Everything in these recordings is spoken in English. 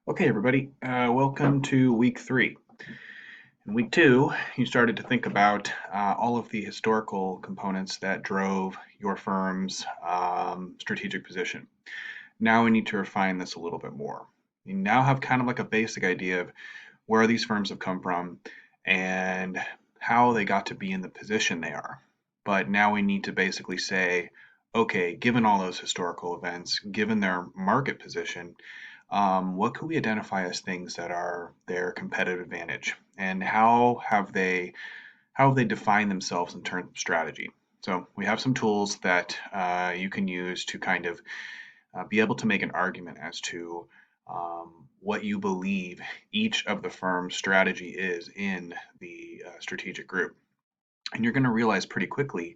Okay, everybody, welcome to week 3. In week 2, you started to think about all of the historical components that drove your firm's strategic position. Now we need to refine this a little bit more. You now have kind of like a basic idea of where these firms have come from and how they got to be in the position they are. But now we need to basically say, okay, given all those historical events, given their market position, what could we identify as things that are their competitive advantage, and how have they defined themselves in terms of strategy? So we have some tools that you can use to kind of be able to make an argument as to what you believe each of the firm's strategy is in the strategic group. And you're going to realize pretty quickly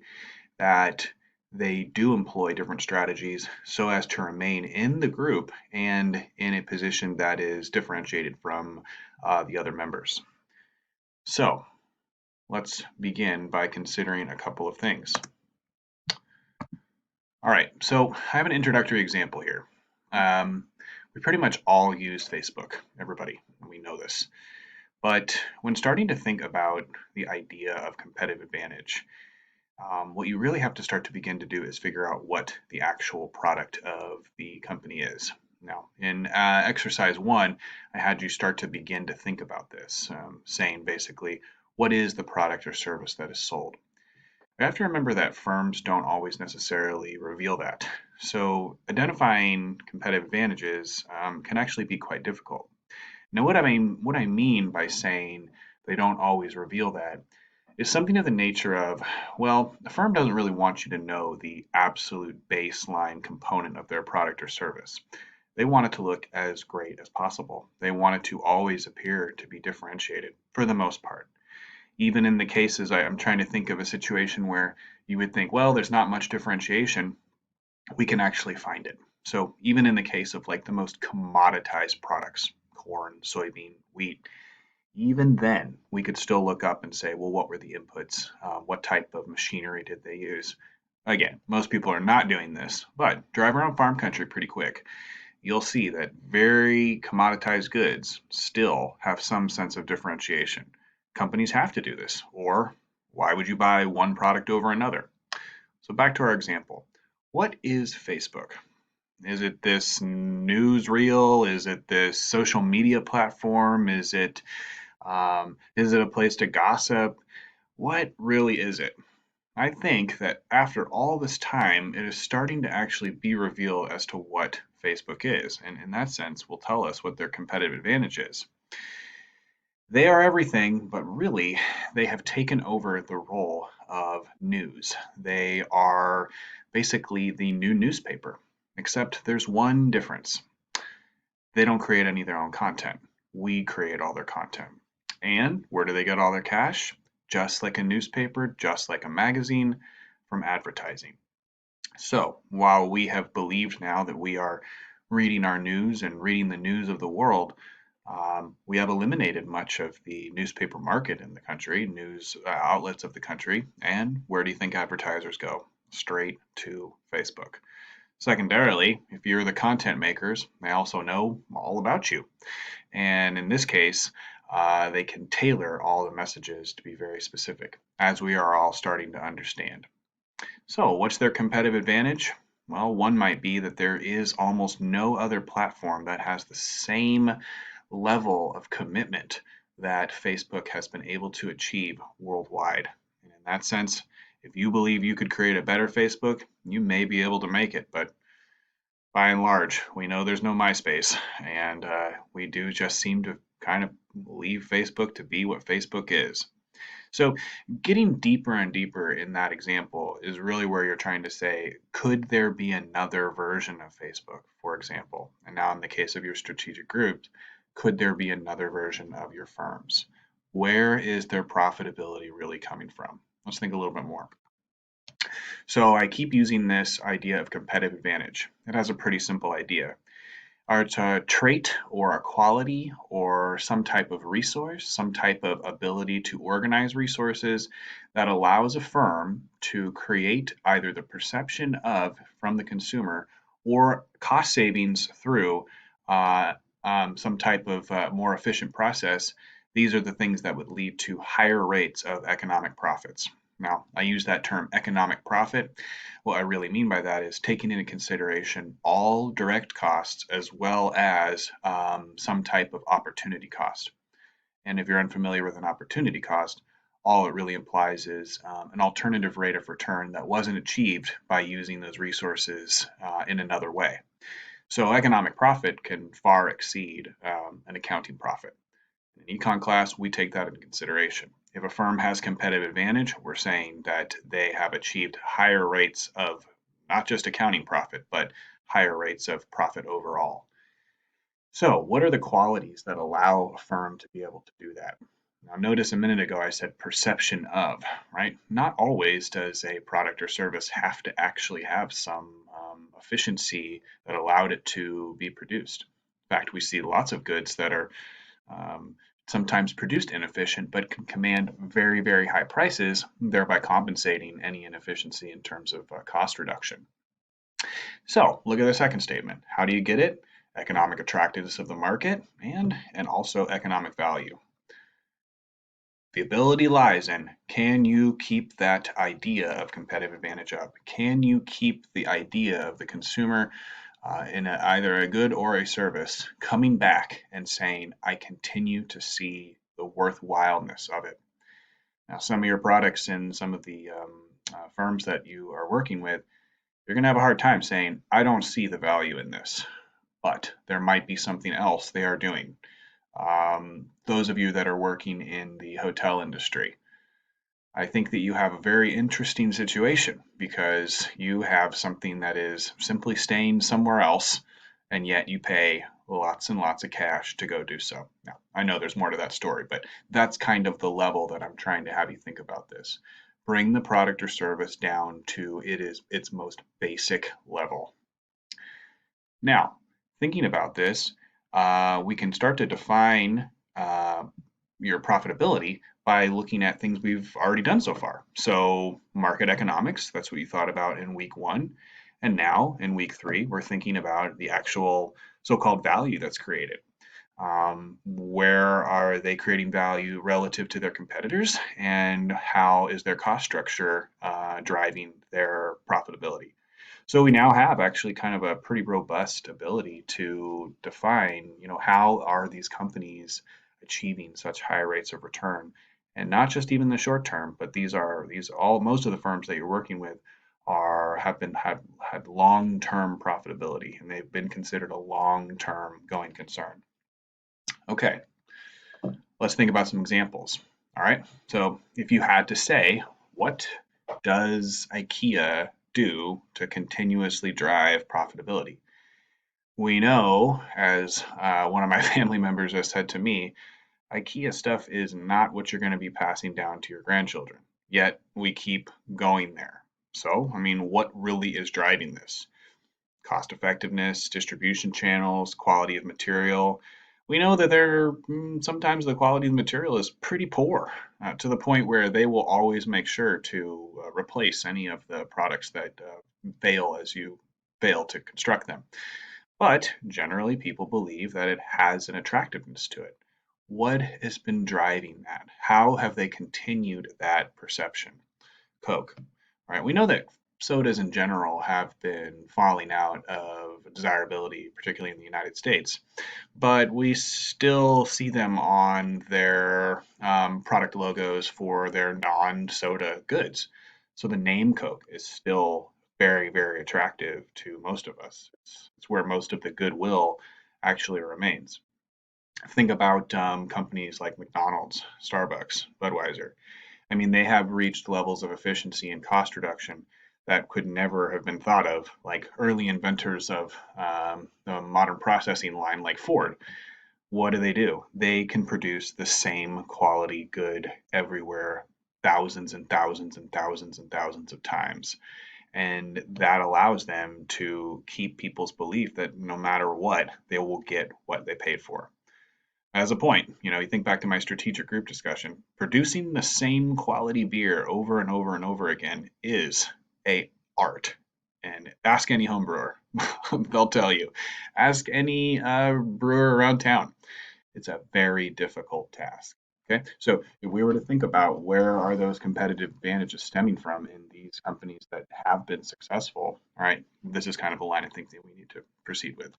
that they do employ different strategies so as to remain in the group and in a position that is differentiated from the other members. So let's begin by considering a couple of things. All right, so I have an introductory example here. We pretty much all use Facebook, everybody, we know this. But when starting to think about the idea of competitive advantage, what you really have to start to begin to do is figure out what the actual product of the company is. Now, in exercise 1, I had you start to begin to think about this, saying basically, what is the product or service that is sold? You have to remember that firms don't always necessarily reveal that. So identifying competitive advantages can actually be quite difficult. Now, what I mean by saying they don't always reveal that is something of the nature of, well, the firm doesn't really want you to know the absolute baseline component of their product or service. They want it to look as great as possible. They want it to always appear to be differentiated for the most part. Even in the cases, I'm trying to think of a situation where you would think, well, there's not much differentiation, we can actually find it. So even in the case of like the most commoditized products, corn, soybean, wheat, even then, we could still look up and say, well, what were the inputs? What type of machinery did they use? Again, most people are not doing this, but drive around farm country pretty quick. You'll see that very commoditized goods still have some sense of differentiation. Companies have to do this, or why would you buy one product over another? So back to our example. What is Facebook? Is it this newsreel? Is it this social media platform? Is it a place to gossip? What really is it? I think that after all this time, it is starting to actually be revealed as to what Facebook is, and in that sense, will tell us what their competitive advantage is. They are everything, but really, they have taken over the role of news. They are basically the new newspaper, except there's one difference. They don't create any of their own content. We create all their content. And where do they get all their cash? Just like a newspaper, just like a magazine, from advertising. So while we have believed now that we are reading our news and reading the news of the world, we have eliminated much of the newspaper market in the country, news outlets of the country. And where do you think advertisers go? Straight to Facebook. Secondarily, if you're the content makers, they also know all about you. And in this case, they can tailor all the messages to be very specific, as we are all starting to understand. So, what's their competitive advantage? Well, one might be that there is almost no other platform that has the same level of commitment that Facebook has been able to achieve worldwide. And in that sense, if you believe you could create a better Facebook, you may be able to make it, but by and large, we know there's no MySpace, and we do just seem to kind of leave Facebook to be what Facebook is. So, getting deeper and deeper in that example is really where you're trying to say, could there be another version of Facebook, for example? And now, in the case of your strategic groups, could there be another version of your firms? Where is their profitability really coming from? Let's think a little bit more. So I keep using this idea of competitive advantage. It has a pretty simple idea. It's a trait or a quality or some type of resource, some type of ability to organize resources that allows a firm to create either the perception of from the consumer or cost savings through some type of more efficient process, these are the things that would lead to higher rates of economic profits. Now, I use that term economic profit. What I really mean by that is taking into consideration all direct costs as well as some type of opportunity cost. And if you're unfamiliar with an opportunity cost, all it really implies is an alternative rate of return that wasn't achieved by using those resources in another way. So economic profit can far exceed an accounting profit. In an econ class, we take that into consideration. If a firm has competitive advantage, we're saying that they have achieved higher rates of not just accounting profit, but higher rates of profit overall. So, what are the qualities that allow a firm to be able to do that? Now, notice a minute ago I said perception of, right? Not always does a product or service have to actually have some efficiency that allowed it to be produced. In fact, we see lots of goods that are um, sometimes produced inefficient but can command very, very high prices, thereby compensating any inefficiency in terms of cost reduction. So look at the second statement. How do you get it? Economic attractiveness of the market and also economic value. The ability lies in, can you keep that idea of competitive advantage up? Can you keep the idea of the consumer in either a good or a service coming back and saying, I continue to see the worthwhileness of it? Now, some of your products in some of the firms that you are working with, you're going to have a hard time saying, I don't see the value in this, but there might be something else they are doing. Those of you that are working in the hotel industry, I think that you have a very interesting situation because you have something that is simply staying somewhere else, and yet you pay lots and lots of cash to go do so. Now, I know there's more to that story, but that's kind of the level that I'm trying to have you think about this. Bring the product or service down to its most basic level. Now, thinking about this, we can start to define your profitability by looking at things we've already done so far. So, market economics, that's what you thought about in week one. And now in week three, we're thinking about the actual so called value that's created. Where are they creating value relative to their competitors, and how is their cost structure driving their profitability? So we now have actually kind of a pretty robust ability to define, how are these companies achieving such high rates of return, and not just even the short term, but most of the firms that you're working with had long-term profitability, and they've been considered a long-term going concern. Okay, let's think about some examples. All right, so if you had to say, what does IKEA do to continuously drive profitability? We know, as one of my family members has said to me, IKEA stuff is not what you're going to be passing down to your grandchildren. Yet we keep going there. So, I mean, what really is driving this? Cost effectiveness, distribution channels, quality of material. We know that sometimes the quality of the material is pretty poor to the point where they will always make sure to replace any of the products that fail as you fail to construct them. But generally, people believe that it has an attractiveness to it. What has been driving that? How have they continued that perception? Coke. All right, we know that sodas in general have been falling out of desirability, particularly in the United States, but we still see them on their product logos for their non-soda goods. So the name Coke is still very, very attractive to most of us. It's where most of the goodwill actually remains. Think about companies like McDonald's, Starbucks, Budweiser. I mean, they have reached levels of efficiency and cost reduction that could never have been thought of, like early inventors of the modern processing line, like Ford. What do? They can produce the same quality good everywhere, thousands and thousands and thousands and thousands of times. And that allows them to keep people's belief that no matter what, they will get what they paid for. As a point, you think back to my strategic group discussion, producing the same quality beer over and over and over again is a art. And ask any home brewer, they'll tell you. Ask any brewer around town. It's a very difficult task. Okay, so if we were to think about where are those competitive advantages stemming from in these companies that have been successful, all right, this is kind of a line of thinking we need to proceed with.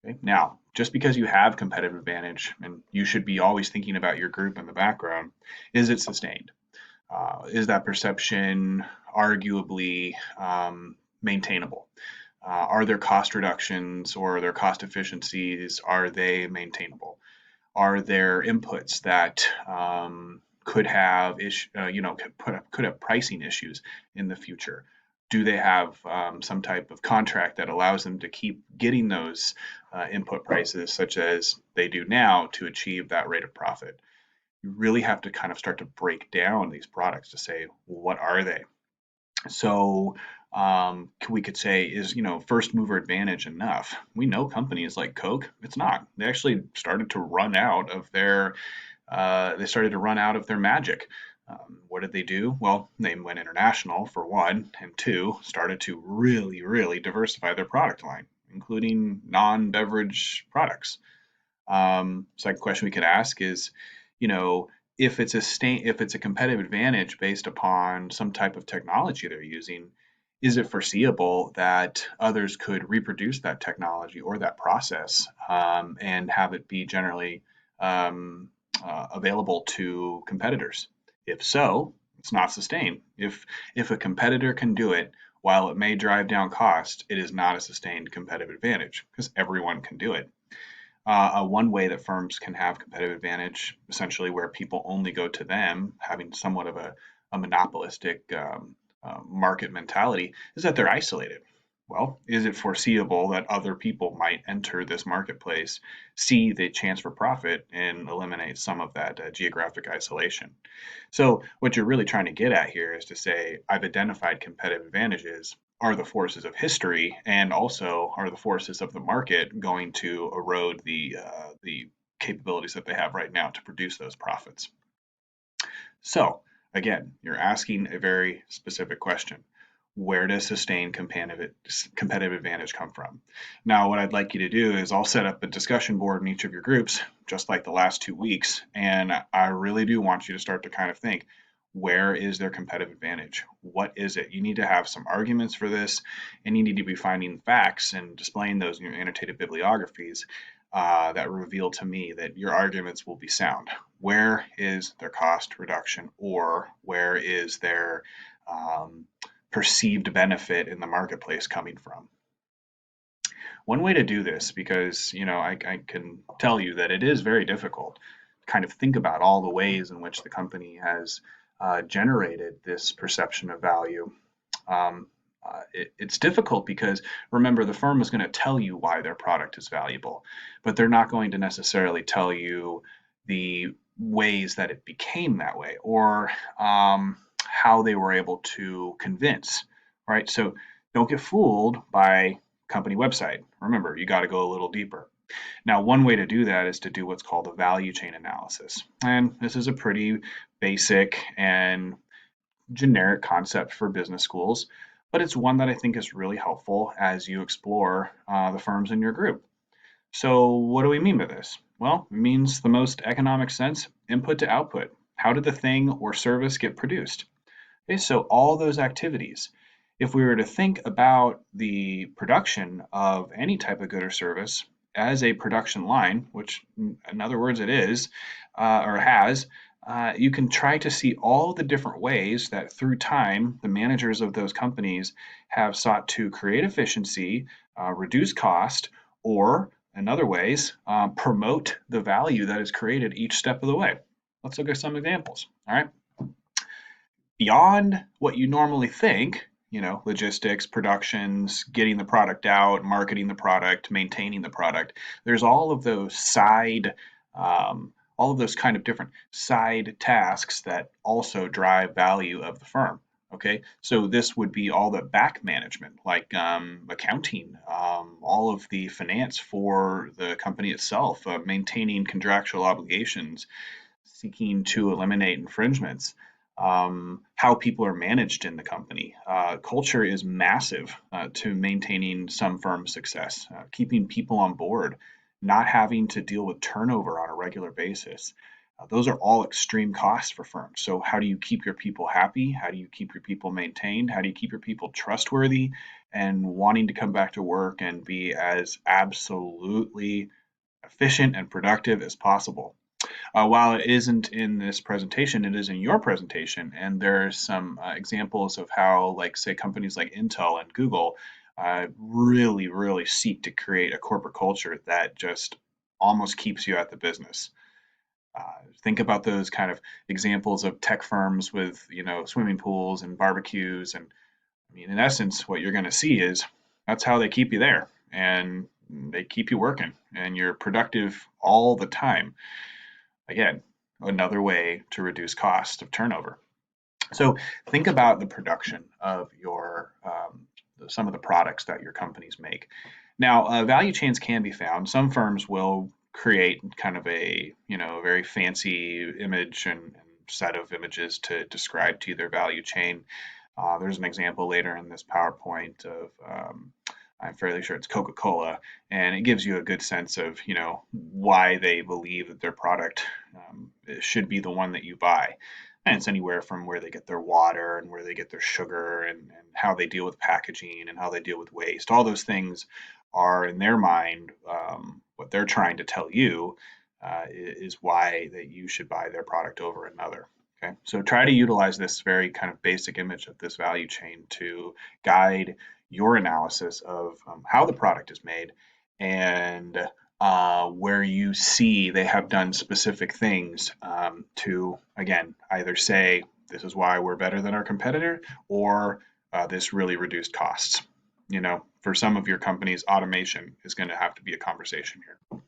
Okay? Now, just because you have competitive advantage, and you should be always thinking about your group in the background, is it sustained? Is that perception arguably maintainable? Are there cost reductions or are there cost efficiencies? Are they maintainable? Are there inputs that could have could have pricing issues in the future? Do they have some type of contract that allows them to keep getting those input prices, such as they do now, to achieve that rate of profit? You really have to kind of start to break down these products to say, well, what are they? So we could say, is first mover advantage enough? We know companies like Coke, it's not. They actually started to run out of their magic. What did they do? Well, they went international for one, and two, started to really, really diversify their product line, including non-beverage products. Second question we could ask is, you know, if it's a competitive advantage based upon some type of technology they're using, is it foreseeable that others could reproduce that technology or that process and have it be generally available to competitors? If so, it's not sustained. If a competitor can do it, while it may drive down cost, it is not a sustained competitive advantage because everyone can do it. One way that firms can have competitive advantage, essentially where people only go to them, having somewhat of a monopolistic market mentality, is that they're isolated. Well, is it foreseeable that other people might enter this marketplace, see the chance for profit, and eliminate some of that geographic isolation? So, what you're really trying to get at here is to say, I've identified competitive advantages. Are the forces of history and also are the forces of the market going to erode the capabilities that they have right now to produce those profits? So again, you're asking a very specific question. Where does sustained competitive advantage come from? Now, what I'd like you to do is I'll set up a discussion board in each of your groups, just like the last 2 weeks, and I really do want you to start to kind of think, where is their competitive advantage? What is it? You need to have some arguments for this, and you need to be finding facts and displaying those in your annotated bibliographies that reveal to me that your arguments will be sound. Where is their cost reduction, or where is their perceived benefit in the marketplace coming from? One way to do this, because I can tell you that it is very difficult to kind of think about all the ways in which the company has generated this perception of value. It's difficult because, remember, the firm is going to tell you why their product is valuable, but they're not going to necessarily tell you the ways that it became that way, or how they were able to convince, right? So don't get fooled by company website. Remember, you got to go a little deeper. Now, one way to do that is to do what's called a value chain analysis. And this is a pretty basic and generic concept for business schools, but it's one that I think is really helpful as you explore the firms in your group. So, what do we mean by this? Well, it means the most economic sense, input to output. How did the thing or service get produced? Okay, so all those activities. If we were to think about the production of any type of good or service as a production line, which in other words it is, or has, you can try to see all the different ways that through time the managers of those companies have sought to create efficiency, reduce cost, or in other ways, promote the value that is created each step of the way. Let's look at some examples. All right. Beyond what you normally think, logistics, productions, getting the product out, marketing the product, maintaining the product, there's all of those kind of different side tasks that also drive value of the firm. Okay, so this would be all the back management, like accounting, all of the finance for the company itself, maintaining contractual obligations, seeking to eliminate infringements, how people are managed in the company. Culture is massive to maintaining some firm's success, keeping people on board, not having to deal with turnover on a regular basis. Those are all extreme costs for firms. So, how do you keep your people happy? How do you keep your people maintained? How do you keep your people trustworthy and wanting to come back to work and be as absolutely efficient and productive as possible? While it isn't in this presentation, it is in your presentation, and there's some examples of how, like, say, companies like Intel and Google really seek to create a corporate culture that just almost keeps you at the business. Think about those kind of examples of tech firms with, swimming pools and barbecues, and I mean, in essence, what you're going to see is that's how they keep you there, and they keep you working, and you're productive all the time. Again, another way to reduce cost of turnover. So think about the production of your some of the products that your companies make. Now, value chains can be found. Some firms will create kind of a very fancy image and set of images to describe to you their value chain. There's an example later in this PowerPoint of I'm fairly sure it's Coca-Cola, and it gives you a good sense of, why they believe that their product should be the one that you buy. And it's anywhere from where they get their water and where they get their sugar and how they deal with packaging and how they deal with waste. All those things are in their mind what they're trying to tell you is why that you should buy their product over another. Okay, so try to utilize this very kind of basic image of this value chain to guide your analysis of how the product is made and where you see they have done specific things to, again, either say this is why we're better than our competitor or this really reduced costs. For some of your companies, automation is going to have to be a conversation here.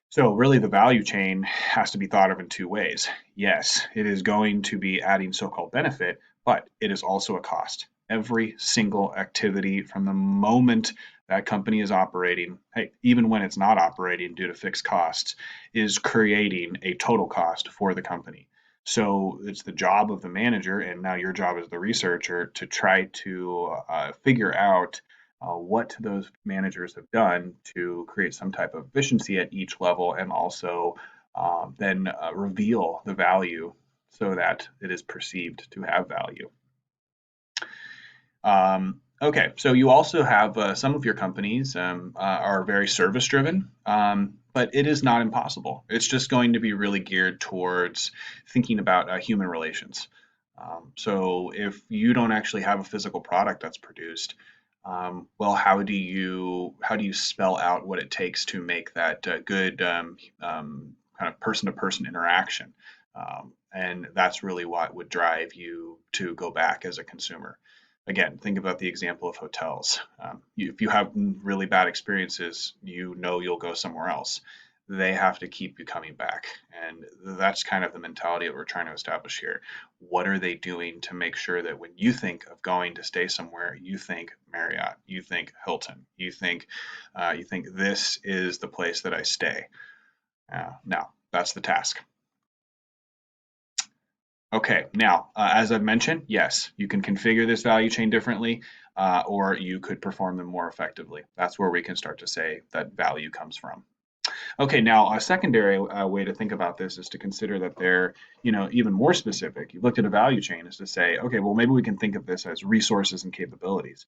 So really the value chain has to be thought of in two ways. Yes, it is going to be adding so-called benefit, but it is also a cost. Every single activity from the moment that company is operating, hey, even when it's not operating due to fixed costs, is creating a total cost for the company. So it's the job of the manager, and now your job as the researcher, to try to figure out what those managers have done to create some type of efficiency at each level and also then reveal the value so that it is perceived to have value. Okay, so you also have some of your companies are very service driven, but it is not impossible. It's just going to be really geared towards thinking about human relations. So if you don't actually have a physical product that's produced, well, how do you spell out what it takes to make that good kind of person-to-person interaction? And that's really what would drive you to go back as a consumer. Again, think about the example of hotels. If you have really bad experiences, you'll go somewhere else. They have to keep you coming back. And that's kind of the mentality that we're trying to establish here. What are they doing to make sure that when you think of going to stay somewhere, you think Marriott, you think Hilton, you think this is the place that I stay. Now, that's the task. Okay, now, as I've mentioned, yes, you can configure this value chain differently, or you could perform them more effectively. That's where we can start to say that value comes from. Okay, now a secondary way to think about this is to consider that they're, even more specific. You looked at a value chain is to say, okay, well, maybe we can think of this as resources and capabilities.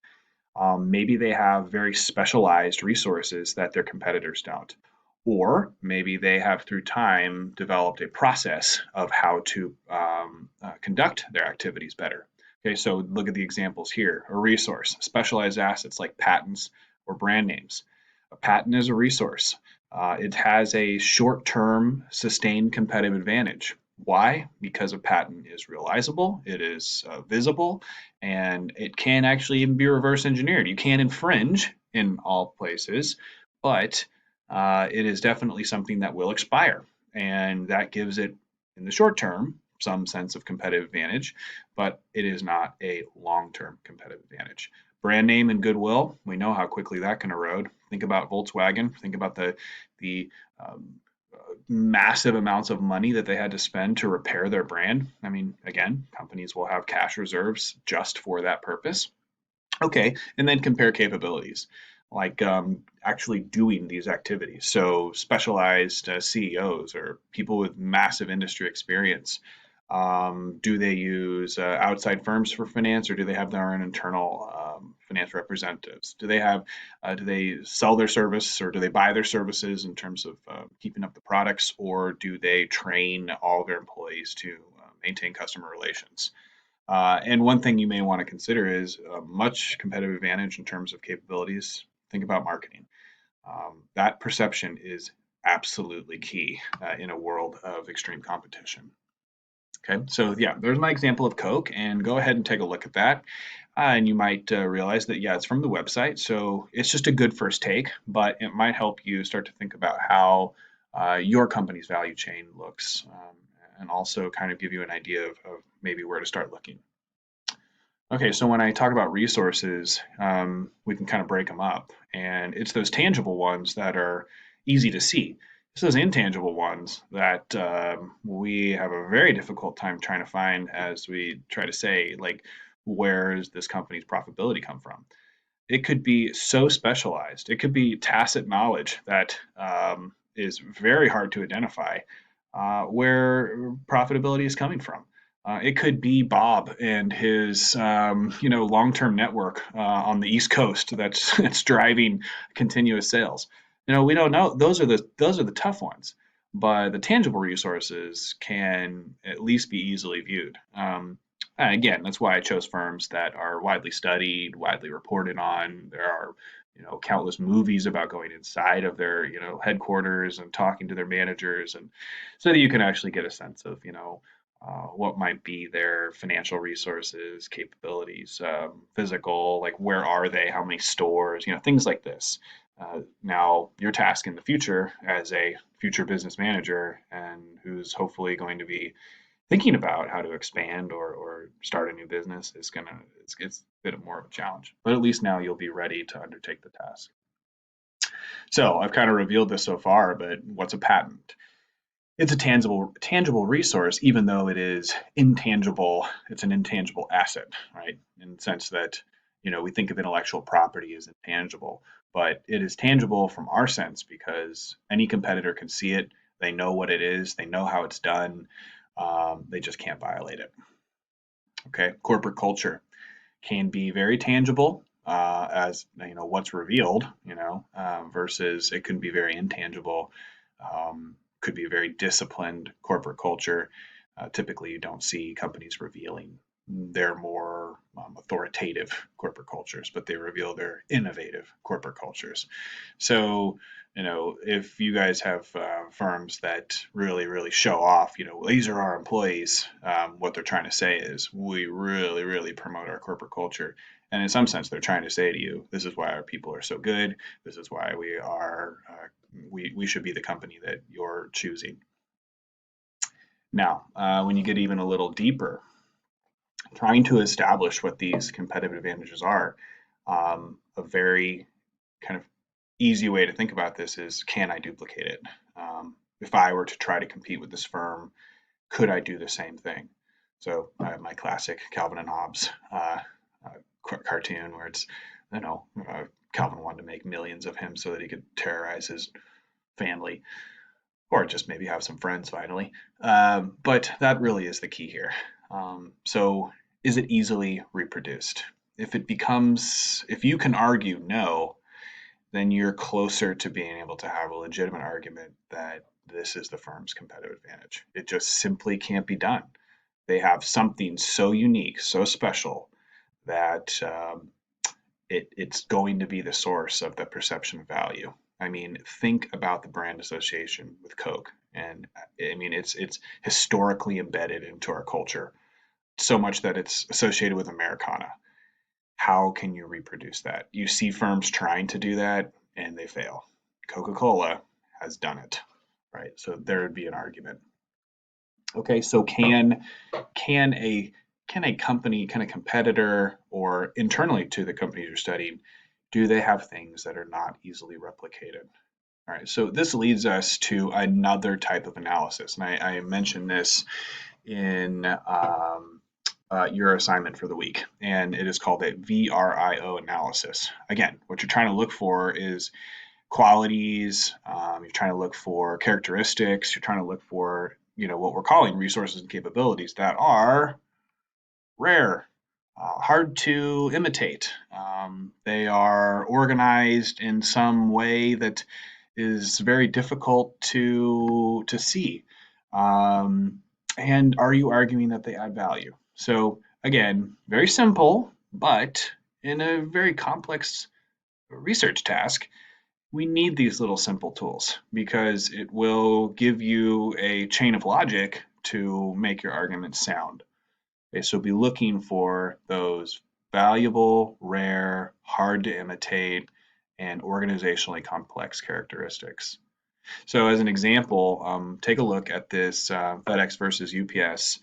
Maybe they have very specialized resources that their competitors don't. Or maybe they have, through time, developed a process of how to conduct their activities better. Okay, so look at the examples here. A resource, specialized assets like patents or brand names. A patent is a resource. It has a short-term sustained competitive advantage. Why? Because a patent is realizable, it is visible, and it can actually even be reverse engineered. You can't infringe in all places, but it is definitely something that will expire, and that gives it, in the short term, some sense of competitive advantage, but it is not a long-term competitive advantage. Brand name and goodwill, we know how quickly that can erode. Think about Volkswagen. Think about the massive amounts of money that they had to spend to repair their brand. I mean, again, companies will have cash reserves just for that purpose. Okay, and then compare capabilities, like actually doing these activities. So specialized CEOs or people with massive industry experience, do they use outside firms for finance, or do they have their own internal finance representatives? Do they sell their service, or do they buy their services in terms of keeping up the products, or do they train all their employees to maintain customer relations? And one thing you may want to consider is a much competitive advantage in terms of capabilities. Think about marketing. That perception is absolutely key in a world of extreme competition. Okay, so yeah, there's my example of Coke, and go ahead and take a look at that. And you might realize that, yeah, it's from the website, so it's just a good first take, but it might help you start to think about how your company's value chain looks, and also kind of give you an idea of maybe where to start looking. Okay, so when I talk about resources, we can kind of break them up, and it's those tangible ones that are easy to see. It's those intangible ones that we have a very difficult time trying to find as we try to say, like, where does this company's profitability come from? It could be so specialized. It could be tacit knowledge that is very hard to identify where profitability is coming from. It could be Bob and his, long-term network on the East Coast that's that's driving continuous sales. We don't know. Those are the tough ones, but the tangible resources can at least be easily viewed. Again, that's why I chose firms that are widely studied, widely reported on. There are, countless movies about going inside of their, headquarters and talking to their managers, and so that you can actually get a sense of, what might be their financial resources, capabilities, physical, like where are they, how many stores, things like this. Now, your task in the future as a future business manager and who's hopefully going to be thinking about how to expand or start a new business is it's a bit more of a challenge. But at least now you'll be ready to undertake the task. So I've kind of revealed this so far, but what's a patent? It's a tangible resource, even though it is intangible. It's an intangible asset, right? In the sense that we think of intellectual property as intangible, but it is tangible from our sense because any competitor can see it. They know what it is. They know how it's done. They just can't violate it. Okay, corporate culture can be very tangible as what's revealed, versus it can be very intangible. Could be a very disciplined corporate culture. Typically, you don't see companies revealing their more authoritative corporate cultures, but they reveal their innovative corporate cultures. So, if you guys have firms that really, really show off, these are our employees, what they're trying to say is we really, really promote our corporate culture. And in some sense, they're trying to say to you, this is why our people are so good. This is why we should be the company that you're choosing. Now, when you get even a little deeper, trying to establish what these competitive advantages are, a very kind of easy way to think about this is, can I duplicate it? If I were to try to compete with this firm, could I do the same thing? So I have my classic Calvin and Hobbes cartoon where it's, Calvin wanted to make millions of him so that he could terrorize his family or just maybe have some friends finally. But that really is the key here. So is it easily reproduced? If you can argue no, then you're closer to being able to have a legitimate argument that this is the firm's competitive advantage. It just simply can't be done. They have something so unique, so special that it's going to be the source of the perception of value. I mean, think about the brand association with Coke, and I mean it's historically embedded into our culture, so much that it's associated with Americana. How can you reproduce that? You see firms trying to do that and they fail. Coca-Cola has done it, right? So there would be an argument. Okay, so can a company, can a competitor, or internally to the companies you're studying, do they have things that are not easily replicated? All right, so this leads us to another type of analysis, and I mentioned this in your assignment for the week, and it is called a VRIO analysis. Again, what you're trying to look for is qualities, you're trying to look for characteristics, you're trying to look for, what we're calling resources and capabilities that are rare, hard to imitate. They are organized in some way that is very difficult to see. Um, and are you arguing that they add value? So again, very simple, but in a very complex research task, we need these little simple tools because it will give you a chain of logic to make your argument sound. Okay, so be looking for those valuable, rare, hard to imitate, and organizationally complex characteristics. So, as an example, take a look at this FedEx versus UPS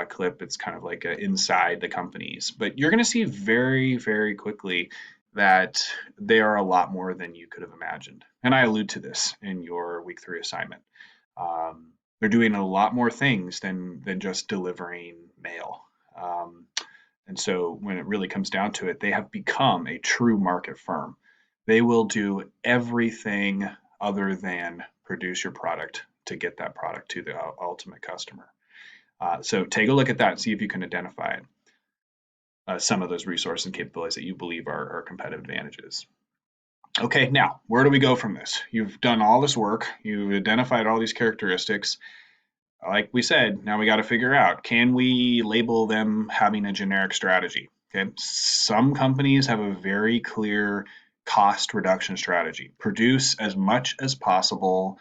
clip. It's kind of like inside the companies, but you're going to see very, very quickly that they are a lot more than you could have imagined. And I allude to this in your week 3 assignment. They're doing a lot more things than just delivering mail. Um, and so when it really comes down to it, they have become a true market firm. They will do everything other than produce your product to get that product to the ultimate customer. So take a look at that and see if you can identify it. Some of those resources and capabilities that you believe are competitive advantages. Okay, now where do we go from this? You've done all this work, you've identified all these characteristics. Like we said, now we got to figure out, can we label them having a generic strategy? Okay, some companies have a very clear cost reduction strategy. Produce as much as possible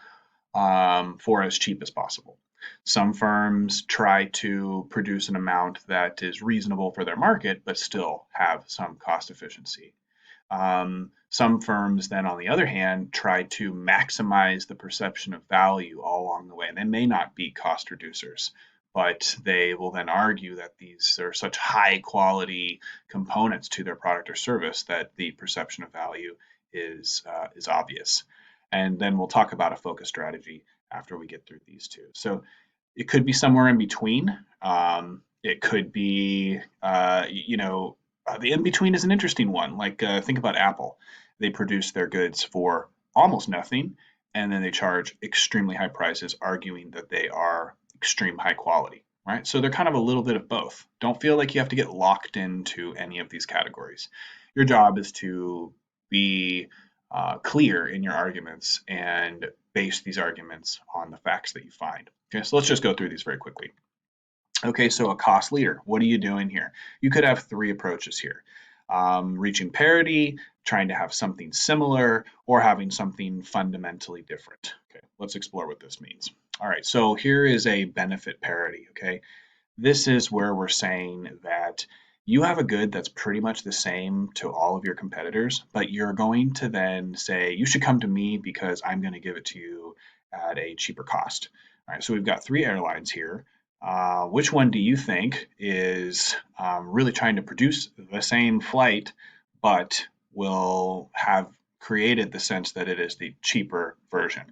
for as cheap as possible. Some firms try to produce an amount that is reasonable for their market, but still have some cost efficiency. Some firms then, on the other hand, try to maximize the perception of value all along the way. And they may not be cost reducers, but they will then argue that these are such high quality components to their product or service that the perception of value is obvious. And then we'll talk about a focus strategy after we get through these two. So it could be somewhere in between. It could be, the in between is an interesting one. Like think about Apple. They produce their goods for almost nothing, and then they charge extremely high prices, arguing that they are extreme high quality. Right? So they're kind of a little bit of both. Don't feel like you have to get locked into any of these categories. Your job is to be clear in your arguments and base these arguments on the facts that you find. Okay, so let's just go through these very quickly. Okay, so a cost leader, what are you doing here? You could have three approaches here. Reaching parity, trying to have something similar, or having something fundamentally different. Okay, let's explore what this means. All right, so here is a benefit parity, okay? This is where we're saying that you have a good that's pretty much the same to all of your competitors, but you're going to then say, you should come to me because I'm going to give it to you at a cheaper cost. All right, so we've got three airlines here. Which one do you think is really trying to produce the same flight, but will have created the sense that it is the cheaper version?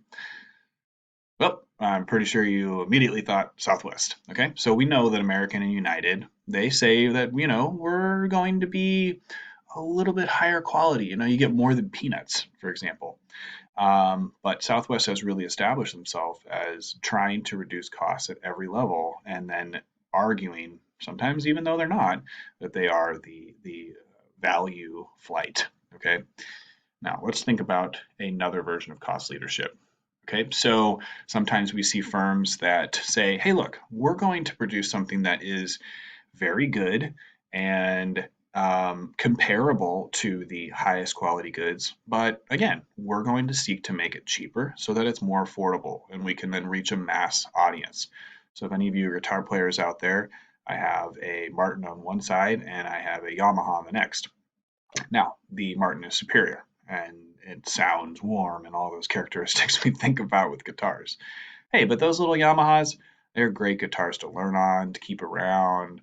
Well, I'm pretty sure you immediately thought Southwest. Okay, so we know that American and United, they say that, we're going to be a little bit higher quality. You get more than peanuts, for example. But Southwest has really established themselves as trying to reduce costs at every level and then arguing, sometimes even though they're not, that they are the value flight. Okay, now let's think about another version of cost leadership. Okay, so sometimes we see firms that say, hey, look, we're going to produce something that is very good and comparable to the highest quality goods. But again, we're going to seek to make it cheaper so that it's more affordable and we can then reach a mass audience. So if any of you guitar players out there, I have a Martin on one side and I have a Yamaha on the next. Now, the Martin is superior and it sounds warm and all those characteristics we think about with guitars. Hey, but those little Yamahas, they're great guitars to learn on, to keep around.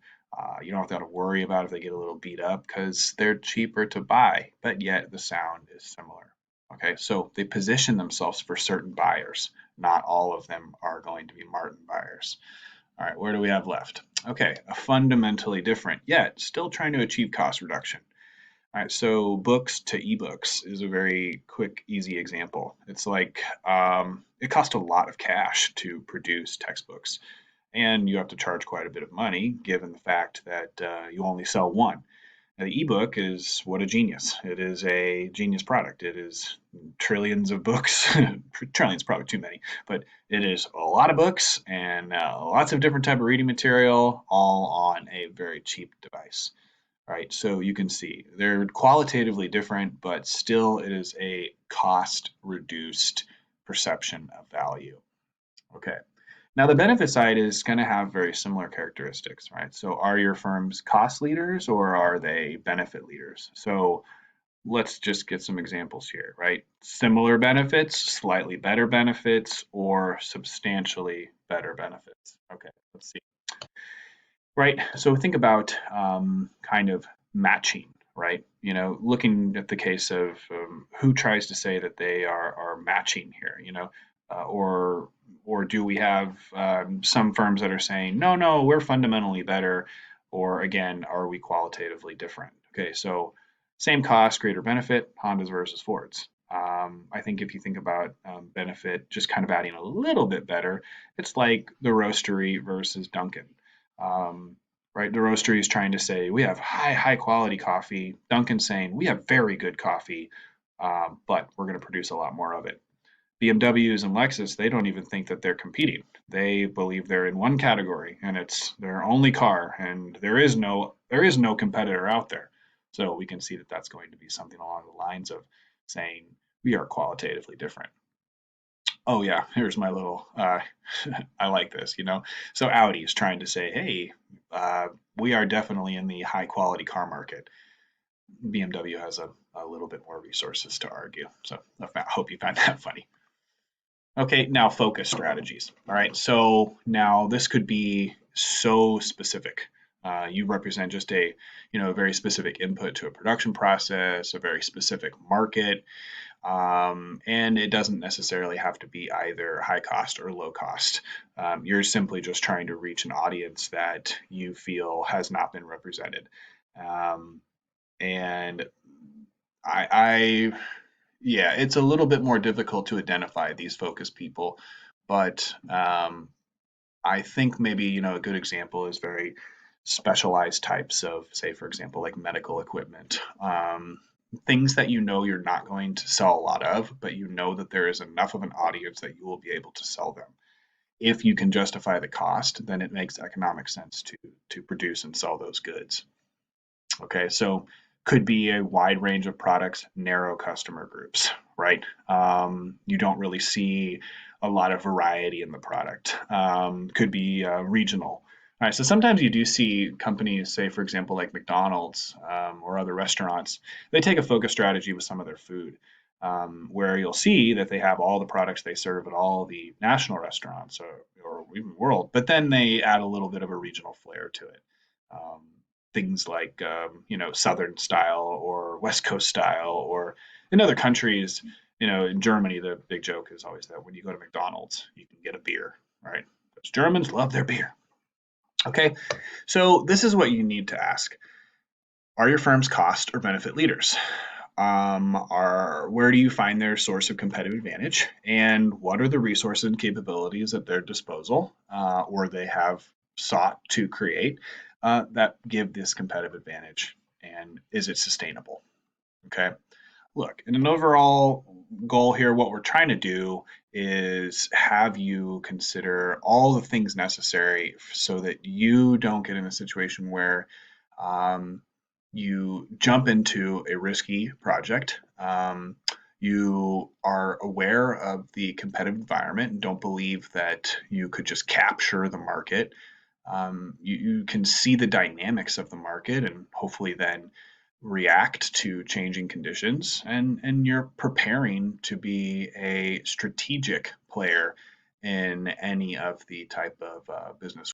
You don't have to worry about if they get a little beat up because they're cheaper to buy, but yet the sound is similar. Okay, so they position themselves for certain buyers. Not all of them are going to be Martin buyers. All right, where do we have left? Okay, a fundamentally different, yet still trying to achieve cost reduction. All right, so books to ebooks is a very quick, easy example. It's like it costs a lot of cash to produce textbooks, and you have to charge quite a bit of money given the fact that you only sell one. Now, the ebook is what a genius. It is a genius product. It is trillions of books. Trillions probably too many, but it is a lot of books and lots of different type of reading material, all on a very cheap device. Right, so you can see they're qualitatively different, but still it is a cost reduced perception of value. Okay. Now the benefit side is going to have very similar characteristics, right? So are your firms cost leaders or are they benefit leaders? So let's just get some examples here, right? Similar benefits, slightly better benefits, or substantially better benefits. Okay, let's see. Right. So think about kind of matching, right? Looking at the case of who tries to say that they are matching here, or do we have some firms that are saying, no, no, we're fundamentally better, or again, are we qualitatively different? Okay, so same cost, greater benefit, Hondas versus Fords. I think if you think about benefit, just kind of adding a little bit better, it's like the roastery versus Dunkin'. Um, right, the roastery is trying to say we have high quality coffee. Dunkin's saying we have very good coffee, but we're going to produce a lot more of it. BMWs and Lexus, they don't even think that they're competing. They believe they're in one category and it's their only car, and there is no competitor out there. So we can see that that's going to be something along the lines of saying we are qualitatively different. Oh yeah, here's my little. I like this. So Audi is trying to say, hey, we are definitely in the high quality car market. BMW has a little bit more resources to argue. So I hope you find that funny. Okay, now focus strategies. All right, so now this could be so specific. You represent just a very specific input to a production process, a very specific market, and it doesn't necessarily have to be either high cost or low cost. You're simply just trying to reach an audience that you feel has not been represented. Um, and I yeah, it's a little bit more difficult to identify these focus people, but I think maybe, a good example is very specialized types of, say, for example, like medical equipment. Things that you're not going to sell a lot of, but you know that there is enough of an audience that you will be able to sell them. If you can justify the cost, then it makes economic sense to produce and sell those goods. Okay, so could be a wide range of products, narrow customer groups, right? You don't really see a lot of variety in the product. Could be regional. All right, so sometimes you do see companies, say, for example, like McDonald's or other restaurants, they take a focus strategy with some of their food, where you'll see that they have all the products they serve at all the national restaurants or even world, but then they add a little bit of a regional flair to it. Um, Things like Southern style or West Coast style, or in other countries, in Germany, the big joke is always that when you go to McDonald's, you can get a beer, right? Because Germans love their beer. Okay, so this is what you need to ask: are your firms cost or benefit leaders? Are Where do you find their source of competitive advantage, and what are the resources and capabilities at their disposal, or they have sought to create, that give this competitive advantage, and is it sustainable? Okay. Look, in an overall goal here, what we're trying to do is have you consider all the things necessary so that you don't get in a situation where um, you jump into a risky project. You are aware of the competitive environment and don't believe that you could just capture the market. You can see the dynamics of the market and hopefully then react to changing conditions, and you're preparing to be a strategic player in any of the type of business